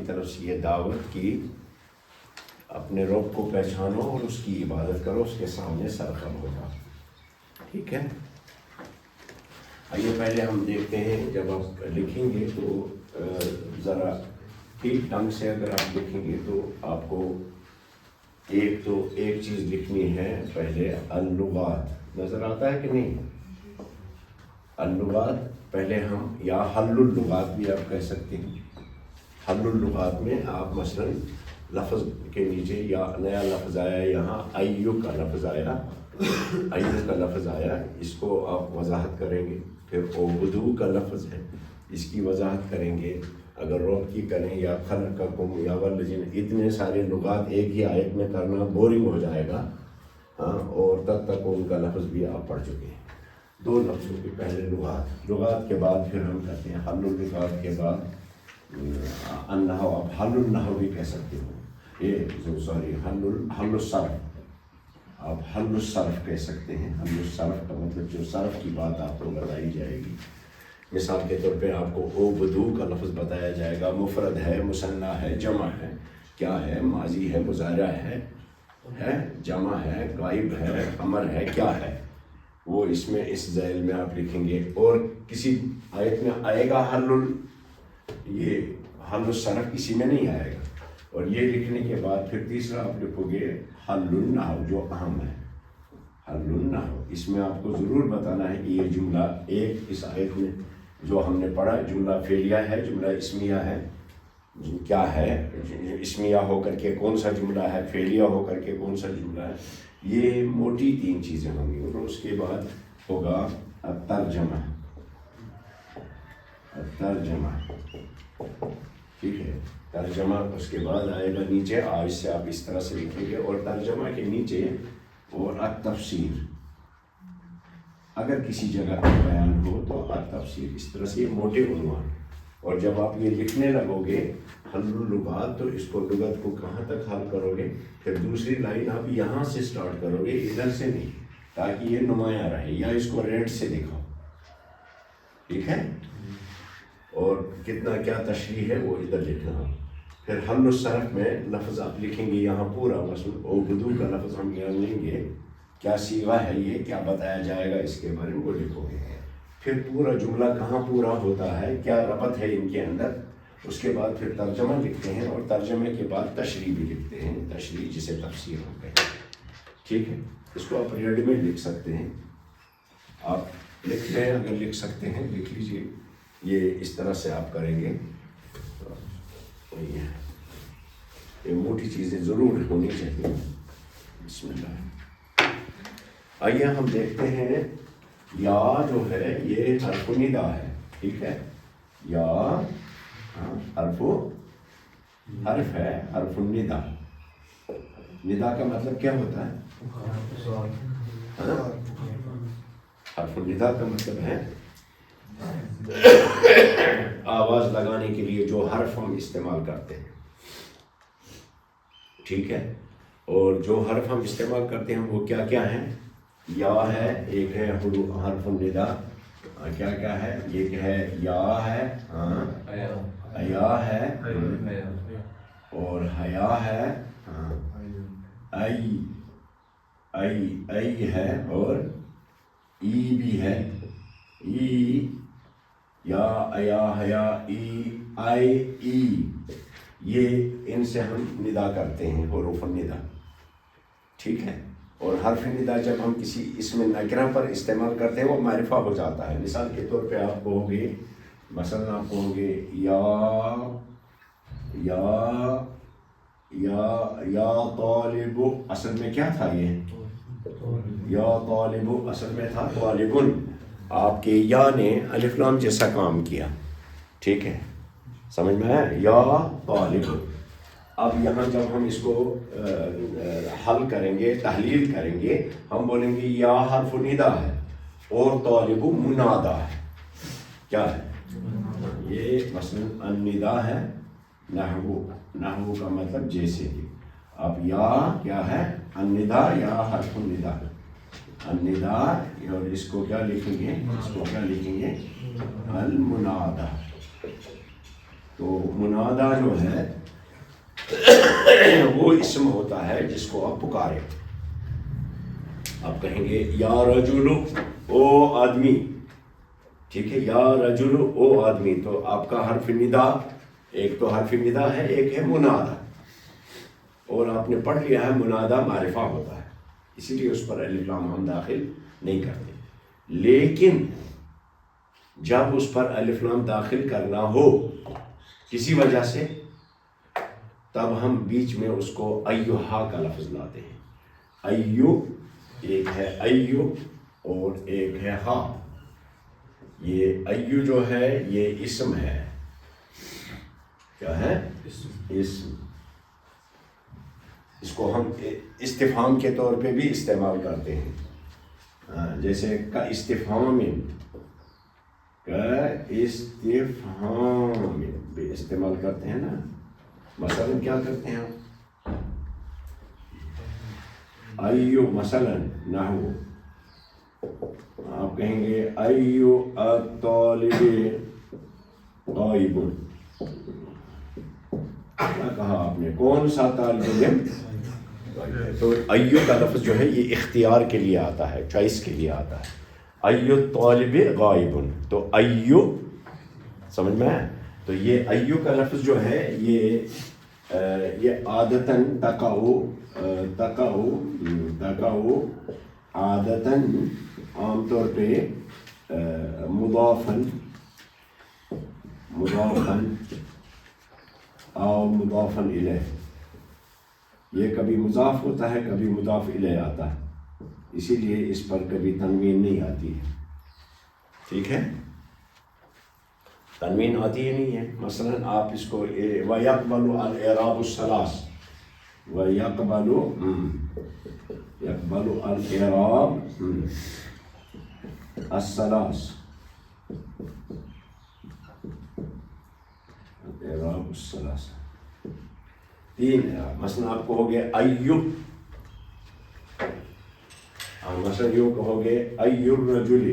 طرف سے یہ دعوت کی اپنے رب کو پہچانو اور اس کی عبادت کرو، اس کے سامنے سرخم ہوگا. ٹھیک ہے. آئیے پہلے ہم دیکھتے ہیں جب آپ لکھیں گے تو ذرا ٹھیک ڈھنگ سے اگر آپ لکھیں گے تو آپ کو ایک چیز لکھنی ہے. پہلے اللغات نظر آتا ہے کہ نہیں؟ اللغات پہلے ہم یا حل اللغات بھی آپ کہہ سکتے ہیں. حل اللغات میں آپ مثلا لفظ کے نیچے یا نیا لفظ آیا، یہاں ایو کا لفظ آیا، اس کو آپ وضاحت کریں گے. پھر عبدو کا لفظ ہے، اس کی وضاحت کریں گے. اگر رب کی کریں یا خلقکم یا والذین، اتنے سارے لغات ایک ہی آیت میں کرنا بورنگ ہو جائے گا. اور تتقون کا لفظ بھی آپ پڑھ چکے ہیں. 2 لفظوں کے پہلے لغات کے بعد پھر ہم کہتے ہیں حل اللغات کے بعد النحو. آپ حل النحو بھی کہہ سکتے ہو. حل الصرف، آپ حل الصرف کہہ سکتے ہیں. حل الصرف کا مطلب جو صرف کی بات آپ کو بتائی جائے گی. مثال کے طور پہ آپ کو عبدو کا لفظ بتایا جائے گا، مفرد ہے، مثنیٰ ہے، جمع ہے، کیا ہے، ماضی ہے، مضارع ہے، جمع ہے، غائب ہے، امر ہے، کیا ہے، وہ اس میں اس ذیل میں آپ لکھیں گے. اور کسی آیت میں آئے گا یہ حل الصرف کسی میں نہیں آئے گا. اور یہ لکھنے کے بعد پھر تیسرا آپ لکھو گے حل النحو، جو اہم ہے. حل النحو اس میں آپ کو ضرور بتانا ہے کہ یہ جملہ ایک اس آیت میں جو ہم نے پڑھا جملہ فعلیہ ہے، جملہ اسمیہ ہے، کیا ہے، اسمیہ ہو کر کے کون سا جملہ ہے، فعلیہ ہو کر کے کون سا جملہ ہے. یہ موٹی 3 چیزیں ہوں گی. اور اس کے بعد ہوگا الترجمہ. ٹھیک ہے. ترجمہ اس کے بعد آئے گا نیچے، آج سے آپ اس طرح سے لکھیں گے. اور ترجمہ کے نیچے اور التفسیر، اگر کسی جگہ کا بیان ہو تو التفسیر. اس طرح سے یہ موٹے عنوان. اور جب آپ یہ لکھنے لگو گے حل اللغات تو اس کو لغت کو کہاں تک حل کرو گے. پھر دوسری لائن آپ یہاں سے سٹارٹ کرو گے، ادھر سے نہیں، تاکہ یہ نمایاں رہے. یا اس کو ریڈ سے دکھاؤ. ٹھیک ہے. اور کتنا کیا تشریح ہے وہ ادھر لکھنا. پھر حل الصرف میں لفظ آپ لکھیں گے یہاں پورا، مثلا عبدو کا لفظ ہم یہاں لیں گے، کیا صیغہ ہے، یہ کیا بتایا جائے گا اس کے بارے میں وہ لکھو گے. پھر پورا جملہ کہاں پورا ہوتا ہے، کیا ربط ہے ان کے اندر. اس کے بعد پھر ترجمہ لکھتے ہیں، اور ترجمے کے بعد تشریح بھی لکھتے ہیں. تشریح جسے تفسیر ہو گئے. ٹھیک ہے. اس کو آپ ریڈ میں لکھ سکتے ہیں. آپ لکھ لیں، اگر لکھ سکتے ہیں لکھ لیجیے. یہ اس طرح سے آپ کریں گے. یہ موٹی چیزیں ضرور ہونی چاہیے. بسم اللہ. آئیے ہم دیکھتے ہیں یا جو ہے یہ حرف ندا ہے. ٹھیک ہے. یا حرف ہے، حرف الندا. ندا کا مطلب کیا ہوتا ہے؟ حرف الندا کا مطلب ہے آواز لگانے کے لیے جو حرف ہم استعمال کرتے ہیں. ٹھیک ہے. اور جو حرف ہم استعمال کرتے ہیں وہ کیا کیا ہیں؟ یا ہے، ایک ہے حرف الندا، کیا کیا ہے، ایک ہے یا ہے، حیا ہے، اور حیا ہے، ای ہے، اور ای بھی ہے. ای، یا، ایا، حیا، ای، آئی، ای، یہ ان سے ہم ندا کرتے ہیں، حروف الندا. ٹھیک ہے. اور حرف ندا جب ہم کسی اسم نکرہ پر استعمال کرتے ہیں وہ معرفہ ہو جاتا ہے. مثال کے طور پہ آپ کہو گے، مثلا آپ کہو گے یا طالب، اصل میں کیا تھا یہ؟ یا طالب اصل میں تھا طالبن. آپ کے یا نے الف لام جیسا کام کیا. ٹھیک ہے. سمجھ میں ہے؟ یا طالب. اب یہاں جب ہم اس کو حل کریں گے، تحلیل کریں گے، ہم بولیں گے یا حرف ندا ہے اور طالب منادا ہے. کیا ہے یہ؟ مثلا الندا ہے، نحو کا مطلب جیسے ہی. اب یا کیا ہے؟ الندا یا حرف الندا. الندا، اور اس کو کیا لکھیں گے؟ اس کو کیا لکھیں گے؟ المنادا. تو منادا جو ہے وہ اسم ہوتا ہے جس کو آپ پکارے. آپ کہیں گے یا رجل او آدمی، ٹھیک ہے، یا رجل او آدمی، تو آپ کا حرف ندا، ایک تو حرف ندا ہے، ایک ہے منادا، اور آپ نے پڑھ لیا ہے منادا معرفہ ہوتا ہے، اسی لیے اس پر الف لام ہم داخل نہیں کرتے. لیکن جب اس پر الف لام داخل کرنا ہو کسی وجہ سے، تب ہم بیچ میں اس کو ایہا کا لفظ لاتے ہیں. ایو، ایک ہے ایو اور ایک ہے ہا. یہ ایو جو ہے یہ اسم ہے. کیا ہے؟ اسم. اس کو ہم استفہام کے طور پہ بھی استعمال کرتے ہیں. جیسے کا استفہام بھی استعمال کرتے ہیں نا. مثلا کیا کرتے ہیں ایو، مثلا نحو آپ کہیں گے ایو الطالب غائب. کیا کہا آپ نے؟ کون سا طالب علم؟ تو ایو کا لفظ جو ہے یہ اختیار کے لیے آتا ہے، چوائس کے لیے آتا ہے. ایو طالب غائب، تو ایو سمجھ میں ہے. تو یہ ایو کا لفظ جو ہے یہ عادتاً تقعو عادتاً عام طور پہ مضافاً او مضافاً الیہ. یہ کبھی مضاف ہوتا ہے، کبھی مضاف الیہ آتا ہے، اسی لیے اس پر کبھی تنوین نہیں آتی ہے. ٹھیک ہے، تنوین آتی ہی نہیں ہے. مثلا آپ اس کو وَيَقْبَلُ الْإِعْرَابُ الثَّلَاث، وَيَقْبَلُ الْإِعْرَابُ الثَّلَاث، الْإِعْرَابُ الثَّلَاث، تین اعراب. مثلا آپ کہو گے ایو، مثلا یوں کہو گے ایو الرجل،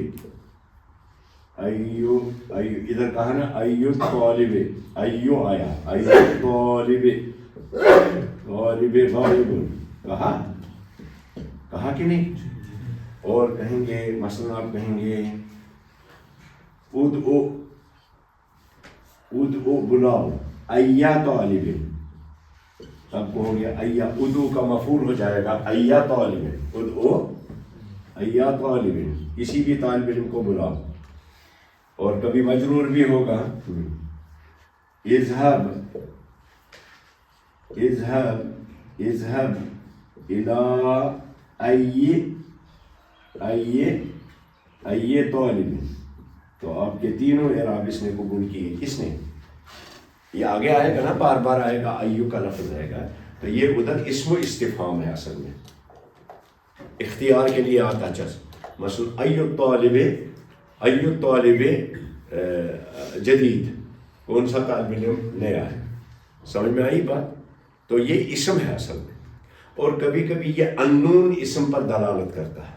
ایو ادھر کہا نا ایو طالب، ایو آیا، ایو طالب غائب، کہا کہ نہیں. اور کہیں گے مثلا آپ کہیں گے ادعو بلاؤ ایا طالب، تب کہو گے ایا، ادعو کا مفعول ہو جائے گا ایا طالب، ادعو ایا طالب، کسی بھی طالب علم کو بلاؤ. اور کبھی مجرور بھی ہوگا اذهب اي طالب. تو آپ کے تینوں اعراب اس نے قبول کیے. کس نے؟ یہ آگے آئے گا نا، بار بار آئے گا، ایو کا لفظ رہے گا. تو یہ ادھر اسم و استفہام ہے، اصل میں اختیار کے لیے آتا. مثلا ایو طالب جدید، کون سا طالب علم نیا ہے. سمجھ میں آئی بات؟ تو یہ اسم ہے اصل میں. اور کبھی کبھی یہ انون اسم پر دلالت کرتا ہے.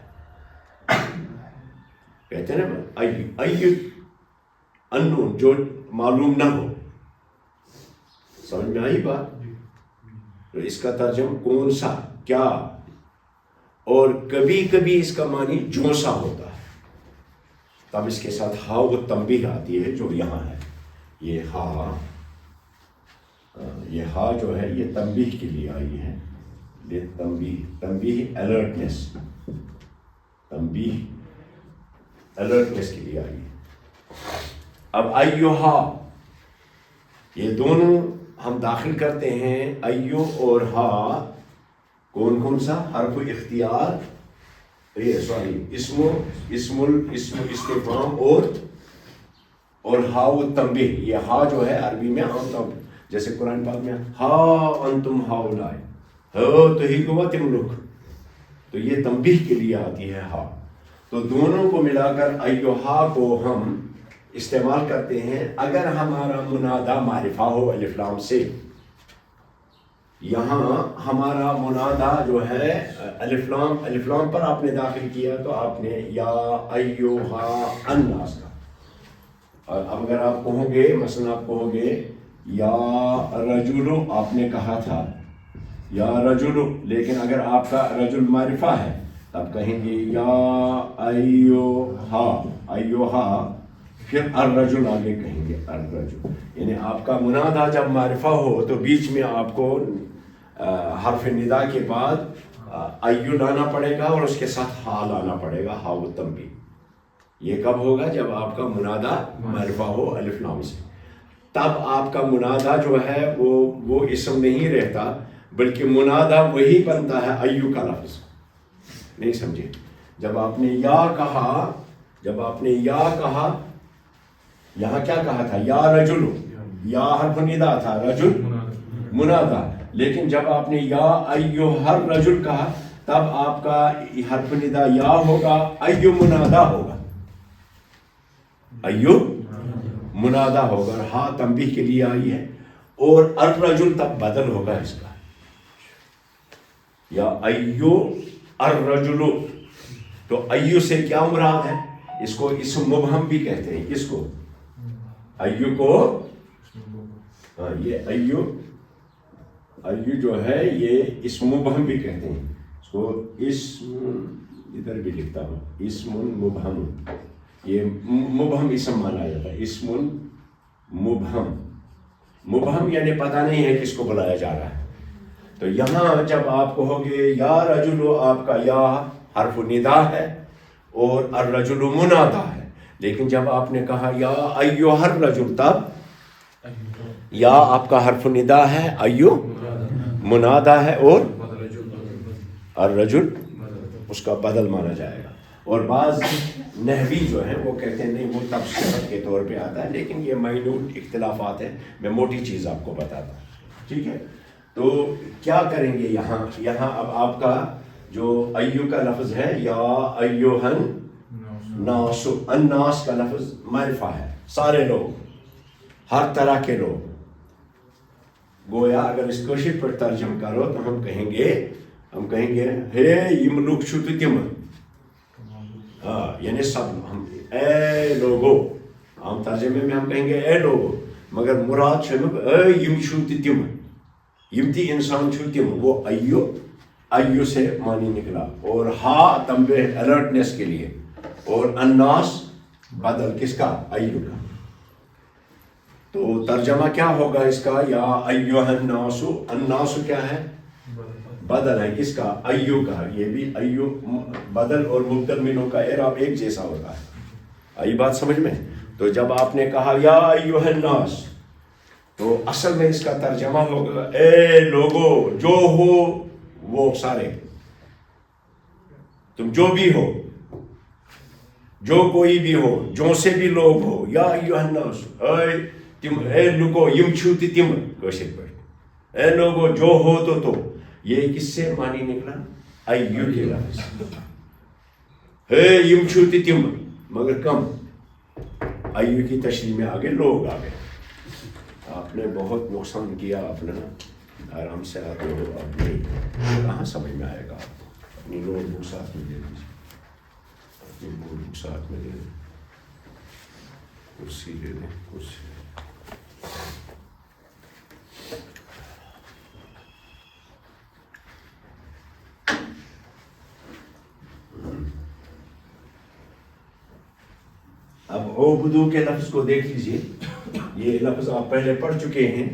کہتے ہیں نا ایو انون، جو معلوم نہ ہو. سمجھ میں آئی بات؟ تو اس کا ترجمہ کون سا، کیا. اور کبھی کبھی اس کا معنی جو سا ہوتا ہے، تب اس کے ساتھ ہا و تنبیہ آتی ہے جو یہاں ہے. یہ ہا جو ہے یہ تنبیہ کے لیے آئی ہے. تنبیہ الرٹنس کے لیے آئی ہے. اب ایوہا، یہ دونوں ہم داخل کرتے ہیں. ایو اور ہا کون سا؟ حرف اختیار، اسم استفہام اور ہا و تنبیہ. یہ ہا جو ہے عربی میں عام طور پر، جیسے قرآن پاک میں ہا انتم ہاؤلائی، ہو تو ہی گوا تم لوگ، تو یہ تنبیہ کے لیے آتی ہے ہا. تو دونوں کو ملا کر ایوہا کو ہم استعمال کرتے ہیں اگر ہمارا منادا معرفہ ہو الف لام سے. یہاں ہمارا منادا جو ہے الف لام پر آپ نے داخل کیا، تو آپ نے یا ایوہا الناس کا. اور اب اگر آپ کہو گے، مثلا آپ کہو گے یا رجلو آپ نے کہا تھا یا رجلو، لیکن اگر آپ کا رجل معرفہ ہے تب کہیں گے یا ایوہا، ایوہا، پھر الرجل آگے کہیں گے الرجل. یعنی آپ کا منادہ جب معرفہ ہو تو بیچ میں آپ کو حرف ندا کے بعد ایو لانا پڑے گا اور اس کے ساتھ ہا لانا پڑے گا، ہا و تنبیہ. یہ کب ہوگا؟ جب آپ کا منادہ معرفہ ہو الف لام سے. تب آپ کا منادہ جو ہے وہ اسم نہیں رہتا، بلکہ منادہ وہی بنتا ہے ایو کا لفظ. نہیں سمجھے؟ جب آپ نے یا کہا، جب آپ نے یا کہا، یہاں کیا کہا تھا؟ یا رجل، یا حرف ندا تھا، رجل منادہ. لیکن جب آپ نے یا ایو ہر رجل کہا تب آپ کا حرف ندا یا ہوگا، ایو منادہ ہوگا، ایو منادہ ہوگا. ہاں تنبیہ کے لیے آئی ہے. اور الرجل تب بدل ہوگا اس کا، یا ایو الرجل. تو ایو سے کیا مراد ہے؟ اس کو اسم مبہم بھی کہتے ہیں. اس کو ایو کو، یہ ایو، ایو جو ہے یہ اسم مبہم بھی کہتے ہیں. اس کو اسم، ادھر بھی لکھتا ہوں، اسم مبہم. یہ مبہم اسم مانا جاتا ہے، اسم مبہم. مبہم یعنی پتہ نہیں ہے کس کو بلایا جا رہا ہے. تو یہاں جب آپ کہو گے یا رجل، آپ کا یا حرف ندا ہے اور الرجل منادہ ہے. لیکن جب آپ نے کہا یا ایو ہر رجل، تب یا آپ کا حرف ندا ہے، ایو منادہ ہے، اور الرجل اس کا بدل مانا جائے گا. اور بعض نحوی جو ہیں وہ کہتے ہیں نہیں، وہ تبصرت کے طور پہ آتا ہے، لیکن یہ مائنوٹ اختلافات ہیں. میں موٹی چیز آپ کو بتاتا ہوں، ٹھیک ہے؟ تو کیا کریں گے یہاں اب آپ کا جو ایو کا لفظ ہے، یا ایوہن ناس، الناس کا لفظ معرفہ ہے، سارے لوگ، ہر طرح کے لوگ. گویا اگر اس کوشش پر ترجم کرو تو ہم کہیں گے ہے یم لوگ چھو تم، ہاں یعنی سب ہم، اے لوگو. عام ترجمے میں ہم کہیں گے اے لوگو، مگر مراد چھنک اے یم چھو تم، یم تی انسان چھو تم. وہ ایو سے معنی نکلا. اور ہا تنبیہ الرٹنس کے لیے، اور الناس بدل کس کا؟ ایو کا. تو ترجمہ کیا ہوگا اس کا؟ یا ایوہ الناس. الناس کیا ہے؟ بدل ہے کس کا؟ ایو کا. یہ بھی ایو بدل اور مبدل منہ کا اعراب ایک جیسا ہوتا ہے. آئی بات سمجھ میں؟ تو جب آپ نے کہا یا ایوہ الناس، تو اصل میں اس کا ترجمہ ہوگا اے لوگو، جو ہو وہ سارے، تم جو بھی ہو، جو کوئی بھی ہو، جو سے بھی لوگ ہو. یا ایوہ الناس، اے لوگو، یم چھو تم کوشش پر، اے لوگو جو ہو تو. یہ کس سے معنی نکلا؟ ایو کے لفظ. ہے یم چھو تم، مگر کم. ایو کی تشریح میں آگے لوگ آ گئے. آپ نے بہت نقصان کیا اپنا، آرام سے آتے ہو. آپ نے کہاں سمجھ میں آئے گا؟ آپ کو اپنی نوٹ بک ساتھ میں دے دیجیے، اپنی نوٹ بک ساتھ میں دے دیں، کرسی دے دیں، کرسی. اب عبدو کے لفظ کو دیکھ لیجیے. یہ لفظ آپ پہلے پڑھ چکے ہیں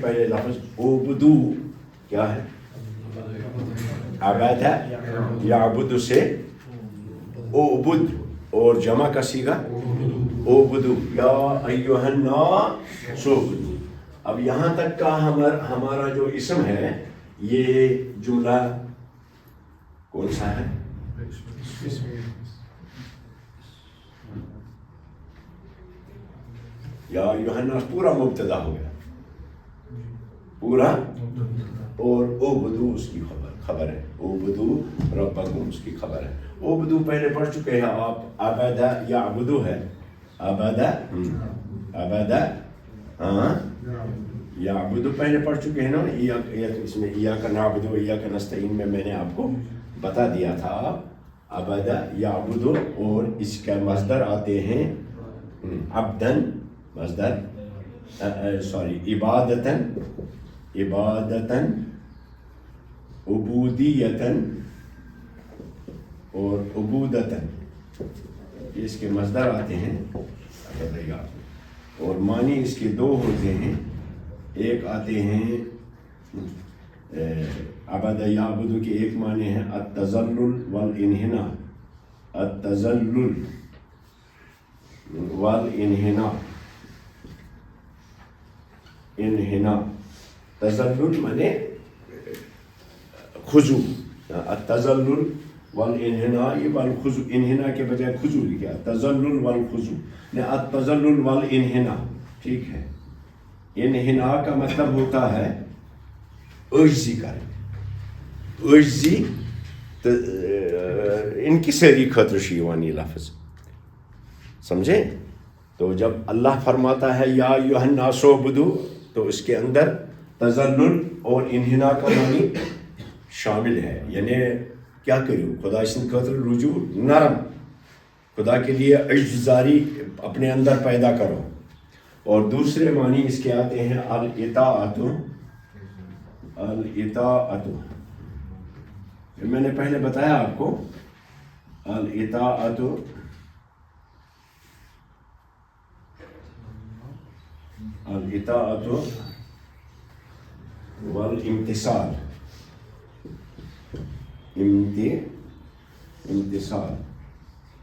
پہلے لفظ عبدو کیا ہے؟ عبادہ، یعبد سے عبد، اور جمع کا صیغہ عبدو، یا ایھا الناس عبدو. اب یہاں تک کا ہمارا جو اسم ہے، یہ جملہ کون سا ہے؟ یا ایھا الناس پورا مبتدا ہو گیا، پورا. اور عبدو اس کی خبر ہے، عبدو ربکم اس کی خبر ہے. عبدو پہلے پڑھ چکے ہیں آپ. عبادہ یعبدو ہے، عبادہ ہاں یعبدو پہلے پڑھ چکے ہیں نا. اس میں ایاک نعبد و ایاک نستعین میں نے آپ کو بتا دیا تھا. عبادہ یعبدو، اور اس کا مصدر آتے ہیں عبدن، مصدر عبادتن، عبادتن، عبودیتن اور عبودتن، یہ اس کے مصدر آتے ہیں اور معنی اس کے دو ہوتے ہیں. ایک آتے ہیں عبد یعبد کے ایک معنی ہے التذلل والانحناء، التذلل والانحناء، انحناء، تذلل مانے خضوع، التذلل والانحناء والخضوع، انحناء کے بجائے خضوع لکھا، تذلل والخضوع، التذلل والانحناء. ٹھیک ہے. انحناء کا مطلب ہوتا ہے عجزی کریں، عجزی انکساری خاطر چھُ یِوان یہ لفظ، سمجھے؟ تو جب اللہ فرماتا ہے یا ایھا الناس اعبدوا، تو اس کے اندر تذلل اور انحناء کا معنی شامل ہے. یعنی کیا کرو، خدا سند خاطر رجوع، نرم، خدا کے لیے عجزداری اپنے اندر پیدا کرو. اور دوسرے معنی اس کے آتے ہیں الاطاعت، الاطاعت، میں نے پہلے بتایا آپ کو، الاطاعت الاطاعت والامتثال، امتثال،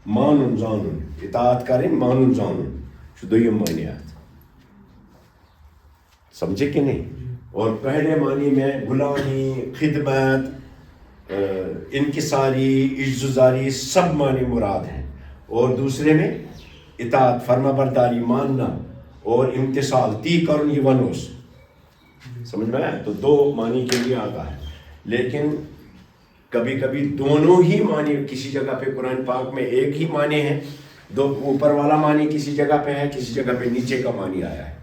مانن زانن، اطاعت کریں، مانن زانن چھُ دوٚیِم معنیات. سمجھے کہ نہیں؟ اور پہلے معنی میں غلامی، خدمت، انکساری، عجزداری سب معنی مراد ہیں. اور دوسرے میں اطاعت، فرما برداری، ماننا، اور امتثال، تی کرن یہ ونوس. سمجھ میں آیا؟ تو دو معنی کے لیے آتا ہے. لیکن کبھی کبھی دونوں ہی معنی کسی جگہ پہ قرآن پاک میں ایک ہی معنی ہے، دو اوپر والا معنی کسی جگہ پہ ہے، کسی جگہ پہ نیچے کا معنی آیا ہے،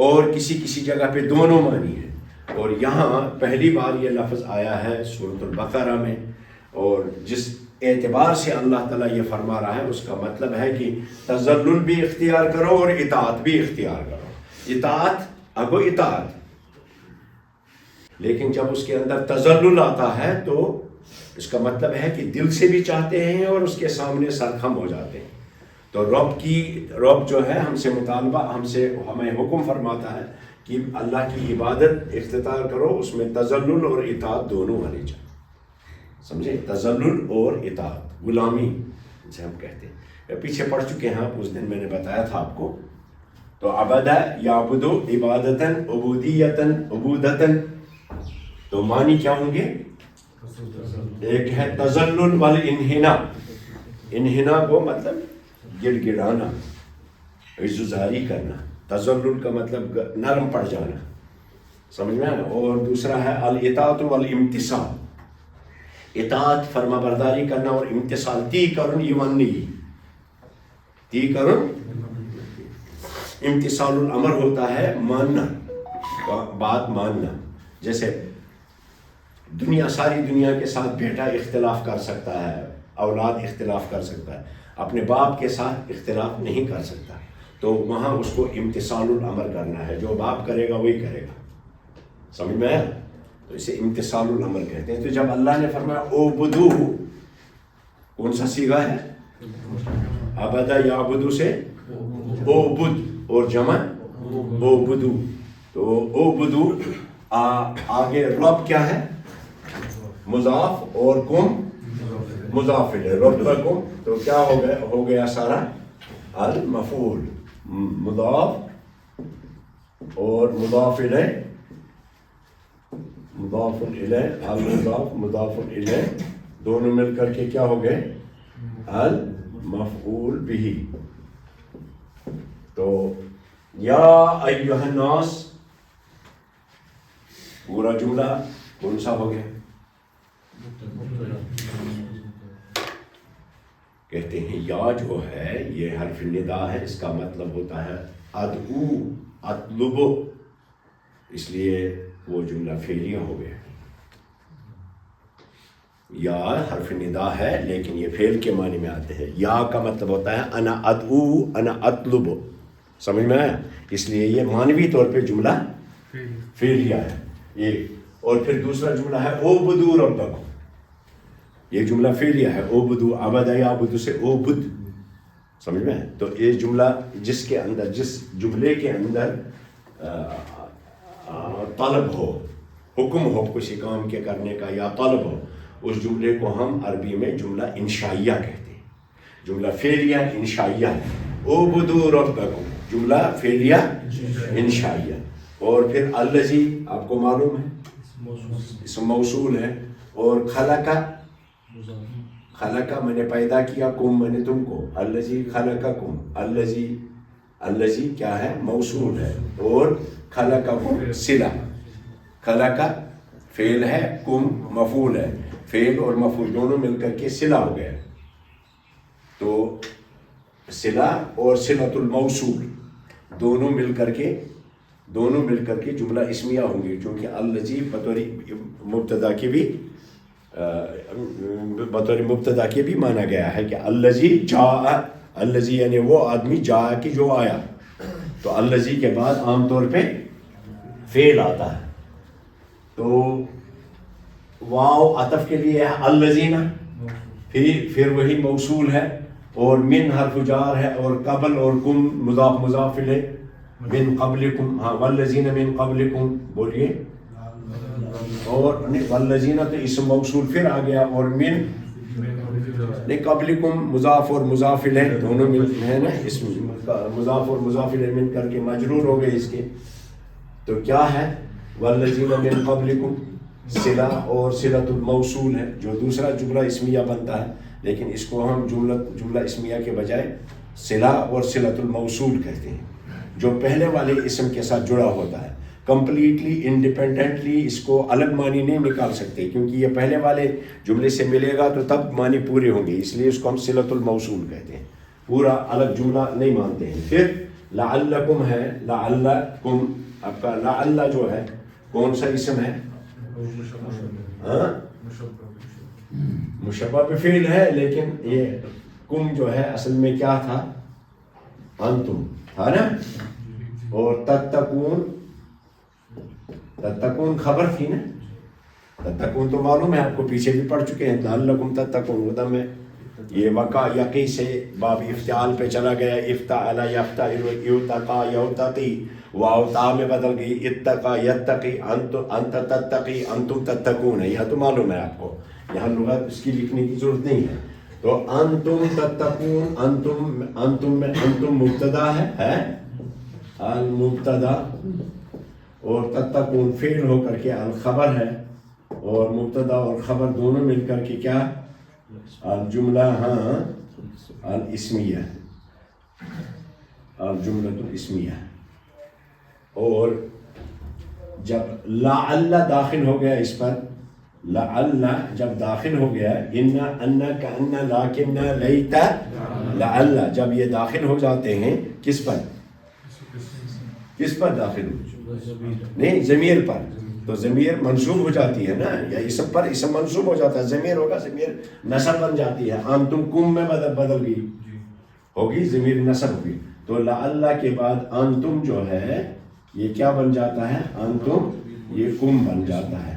اور کسی جگہ پہ دونوں معنی ہیں. اور یہاں پہلی بار یہ لفظ آیا ہے سورۃ البقرہ میں، اور جس اعتبار سے اللہ تعالیٰ یہ فرما رہا ہے اس کا مطلب ہے کہ تذلل بھی اختیار کرو اور اطاعت بھی اختیار کرو. اطاعت اگو اطاعت، لیکن جب اس کے اندر تذلل آتا ہے تو اس کا مطلب ہے کہ دل سے بھی چاہتے ہیں اور اس کے سامنے سرخم ہو جاتے ہیں. تو رب جو ہے ہم سے مطالبہ، ہمیں حکم فرماتا ہے کہ اللہ کی عبادت اختیار کرو، اس میں تذلل اور اطاعت دونوں آنے چاہیے. سمجھے؟ تذلل اور اطاعت، غلامی جسے ہم کہتے ہیں. پیچھے پڑھ چکے ہیں آپ، اس دن میں نے بتایا تھا آپ کو. تو عبدہ یعبد عبادتاً، عبودیتاً، عبودتاً، تو معنی کیا ہوں گے؟ ایک ہے تذلل والانحناء. انحناء کو مطلب گڑ گڑانا، عجزداری کرنا. تذلل کا مطلب نرم پڑ جانا، سمجھ میں آنا. اور دوسرا ہے الاطاعت والامتثال، اطاعت فرما برداری کرنا اور امتثال. تی کرن یونی، تی کرن، امتثال الامر ہوتا ہے ماننا، بات ماننا. جیسے ساری دنیا کے ساتھ بیٹا اختلاف کر سکتا ہے، اولاد اختلاف کر سکتا ہے، اپنے باپ کے ساتھ اختلاف نہیں کر سکتا. تو وہاں اس کو امتثال الامر کرنا ہے، جو باپ کرے گا وہی کرے گا. سمجھ میں آیا؟ تو اسے امتثال الامر کہتے ہیں. تو جب اللہ نے فرمایا اعبدو، کون سا صیغہ ہے؟ عبدہ یعبدو سے اعبد، اور جمع اعبدو. تو اعبدو آگے رب کیا ہے؟ مضاف، اور کم مضاف الیہ، ربکم. تو کیا ہو گیا سارا؟ المفعول، مضاف اور مضاف الیہ، مضاف الیہ، المضاف مضاف الیہ، دونوں مل کر کے کیا ہو گئے؟ المفعول بہ. تو یا ایھا الناس پورا جملہ کون سا ہو گیا؟ کہتے ہیں یا جو ہے یہ حرف ندا ہے، اس کا مطلب ہوتا ہے ادعو، اطلب، اس لیے وہ جملہ فعلیہ ہو گیا. یا حرف ندا ہے لیکن یہ فعل کے معنی میں آتے ہیں. یا کا مطلب ہوتا ہے انا ادعو، انا اطلب. سمجھ میں آیا؟ اس لیے یہ معنوی طور پہ جملہ فعلیہ ہے یہ. اور پھر دوسرا جملہ ہے اعبدوا ربکم. یہ جملہ فعلیہ ہے. اعبدوا، عبد یعبد سے اعبد، سمجھ میں؟ تو یہ جملہ جس کے اندر، جس جملے کے اندر طلب ہو، حکم ہو کسی کام کے کرنے کا یا طلب ہو، اس جملے کو ہم عربی میں جملہ انشائیہ کہتے ہیں. جملہ فعلیہ انشائیہ ہے. اعبدوا ربکم جملہ فعلیہ انشائیہ. اور پھر الذی آپ کو معلوم ہے اسم موصول ہے. اور خلقہ میں نے پیدا کیا، کم میں نے تم کو. الذی خلقکم، الذی کیا ہے؟ موصول ہے. اور خلقکم صلہ. خلقہ فعل ہے، کم مفعول ہے. فعل اور مفعول دونوں مل کر کے صلہ ہو گیا. تو صلہ اور صلۃ الموصول دونوں مل کر کے جملہ اسمیہ ہوں گی، چونکہ الذی بطور مبتدا کے بھی مانا گیا ہے کہ الذی جاء، الذی یعنی وہ آدمی، جاء کی جو آیا. تو الذی کے بعد عام طور پہ فعل آتا ہے. تو واو عطف کے لیے ہے الذین، پھر وہی موصول ہے. اور من حرف جار ہے. اور قبل اور کم مضاف مضاف الیہ. من قبلکم، ہاں والذین من قبلکم بولیے. اور والذین تو اسم موصول پھر آ گیا. اور من قبلکم مضاف اور مضاف الیہ دونوں مل ہے نا، اسم مضاف اور مضاف الیہ مل کر کے مجرور ہو گئے اس کے. تو کیا ہے؟ والذین من قبلکم صلہ اور صلۃ الموصول ہے، جو دوسرا جملہ اسمیہ بنتا ہے. لیکن اس کو ہم جملہ اسمیہ کے بجائے صلہ اور صلۃ الموصول کہتے ہیں، جو پہلے والے اسم کے ساتھ جڑا ہوتا ہے. کمپلیٹلی انڈیپینڈنٹلی اس کو الگ معنی نہیں نکال سکتے، کیونکہ یہ پہلے والے جملے سے ملے گا تو تب معنی پورے ہوں گے. اس لیے اس کو ہم صلۃ الموصول کہتے ہیں، پورا الگ جملہ نہیں مانتے ہیں. پھر لعلکم ہے. لعلکم آپ کا لعل جو ہے کون سا اسم ہے؟ مشبہ بفعل ہے. لیکن یہ کم جو ہے اصل میں کیا تھا؟ انتم تھا نا. اور تتقون خبر تھی نا. تتقون تو معلوم ہے آپ کو، پیچھے بھی پڑھ چکے ہیں. لعلکم تتقون ادم میں یہ وقع یقی سے باب افتعال پہ چلا گیا. افتعل یفتعل یتقی یتقی، واو تا میں بدل گئی. اتقا یتقی، انت تتقی انتم تتقون ہے. یہ تو معلوم ہے آپ کو، یہاں لغت اس کی لکھنے کی ضرورت نہیں ہے. تو انتم تتقون، انتم مبتدا ہے المبتدا، اور تتقون فعل ہو کر کے الخبر ہے. اور مبتدا اور خبر دونوں مل کر کے کیا؟ الجملہ ہاں الاسمیہ، الجملہ الاسمیہ. اور جب لعل داخل ہو گیا اس پر، لعل جب داخل ہو گیا، ان کأن لیکن لیت لعل جب یہ داخل ہو جاتے ہیں کس پر؟ کس پر داخل ہو؟ نہیں، ضمیر پر. تو ضمیر منصوب ہو جاتی ہے نا، یا اسم پر اسم منصوب ہو جاتا ہے. ضمیر ہوگا، ضمیر نصب بن جاتی ہے. انتم کم میں بدل گئی ہوگی، ضمیر نصب ہوگی. تو لعل کے بعد انتم جو ہے یہ کیا بن جاتا ہے؟ انتم یہ کم بن جاتا ہے.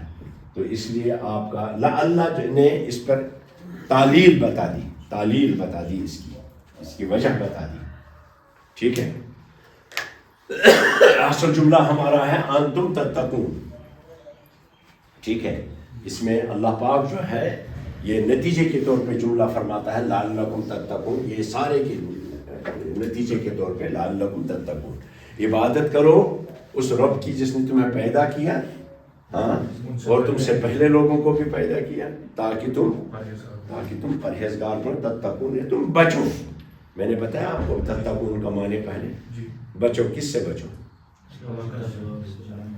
تو اس لیے آپ کا لعل نے اس پر تعلیل بتا دی، اس کی وجہ بتا دی. ٹھیک ہے. اصل جملہ ہمارا ہے انتم تتقون. ٹھیک ہے. اس میں اللہ پاک جو ہے یہ نتیجے کے طور پہ جملہ فرماتا ہے لعلکم تتقون. یہ سارے کے نتیجے کے طور پہ لعلکم تتقون. عبادت کرو اس رب کی جس نے تمہیں پیدا کیا، ہاں، اور تم سے پہلے لوگوں کو بھی پیدا کیا، تاکہ تم پرہیزگار بنو. تتقون تم بچو. میں نے بتایا آپ کو تتقون کا معنی پہلے. بچو کس سے بچو؟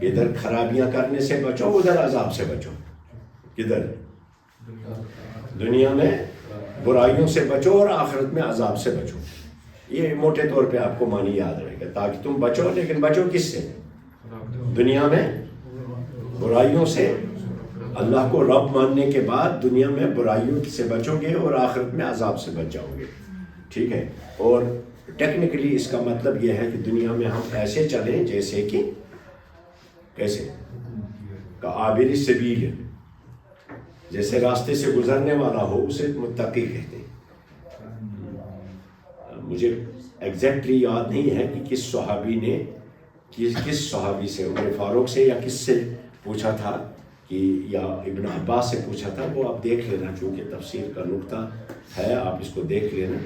ادھر خرابیاں کرنے سے بچو، ادھر عذاب سے بچو. کدھر؟ دنیا میں برائیوں سے بچو اور آخرت میں عذاب سے بچو. یہ موٹے طور پہ آپ کو معنی یاد رہے گا، تاکہ تم بچو. لیکن بچو کس سے؟ دنیا میں برائیوں سے. اللہ کو رب ماننے کے بعد دنیا میں برائیوں سے بچو گے اور آخرت میں عذاب سے بچ جاؤ گے. ٹھیک ہے. اور ٹیکنیکلی اس کا مطلب یہ ہے کہ دنیا میں ہم ایسے چلیں جیسے کہ کیسے عابر سبیل، جیسے راستے سے گزرنے والا ہو اسے متقی کہتے ہیں۔ مجھے ایگزیکٹلی یاد نہیں ہے کہ کس صحابی نے کس صحابی سے، عمر فاروق سے یا کس سے پوچھا تھا کہ یا ابن عباس سے پوچھا تھا، وہ آپ دیکھ لینا چونکہ تفسیر کا نقطہ ہے، آپ اس کو دیکھ لینا۔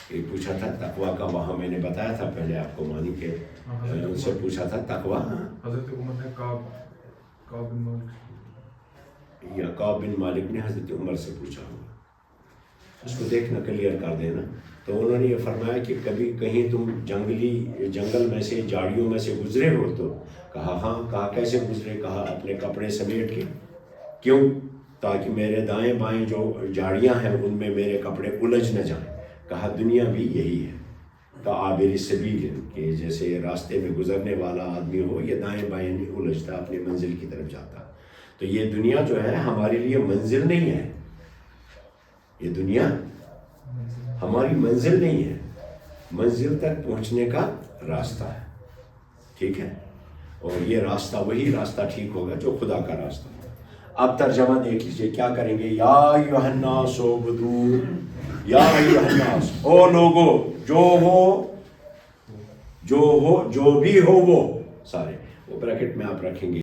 یہ پوچھا تھا تقویٰ کا، وہاں میں نے بتایا تھا پہلے آپ کو مانی کے ان سے پوچھا تھا تقویٰ، حضرت عمر نے کعب بن مالک یا کعب بن مالک نے حضرت عمر سے پوچھا ہوگا، اس کو دیکھنا کلیئر کر دینا۔ تو انہوں نے یہ فرمایا کہ کبھی کہیں تم جنگل میں سے جھاڑیوں میں سے گزرے ہو؟ تو کہا ہاں۔ کہا کیسے گزرے؟ کہا اپنے کپڑے سمیٹ کے۔ کیوں؟ تاکہ میرے دائیں بائیں جو جھاڑیاں ہیں ان میں میرے کپڑے الجھ نہ جائیں۔ کہا دنیا بھی یہی ہے، کا عابر سبیل، کہ جیسے راستے میں گزرنے والا آدمی ہو، یہ دائیں بائیں نہیں الجھتا، اپنے منزل کی طرف جاتا۔ تو یہ دنیا جو ہے ہمارے لیے منزل نہیں ہے، یہ دنیا ہماری منزل نہیں ہے، منزل تک پہنچنے کا راستہ ہے، ٹھیک ہے؟ اور یہ راستہ وہی راستہ ٹھیک ہوگا جو خدا کا راستہ ہوگا۔ اب ترجمہ دیکھ لیجیے کیا کریں گے۔ یا ایھا الناس اعبدوا، یا ایھا الناس، او لوگو، جو بھی ہو وہ سارے، وہ بریکٹ میں آپ رکھیں گے۔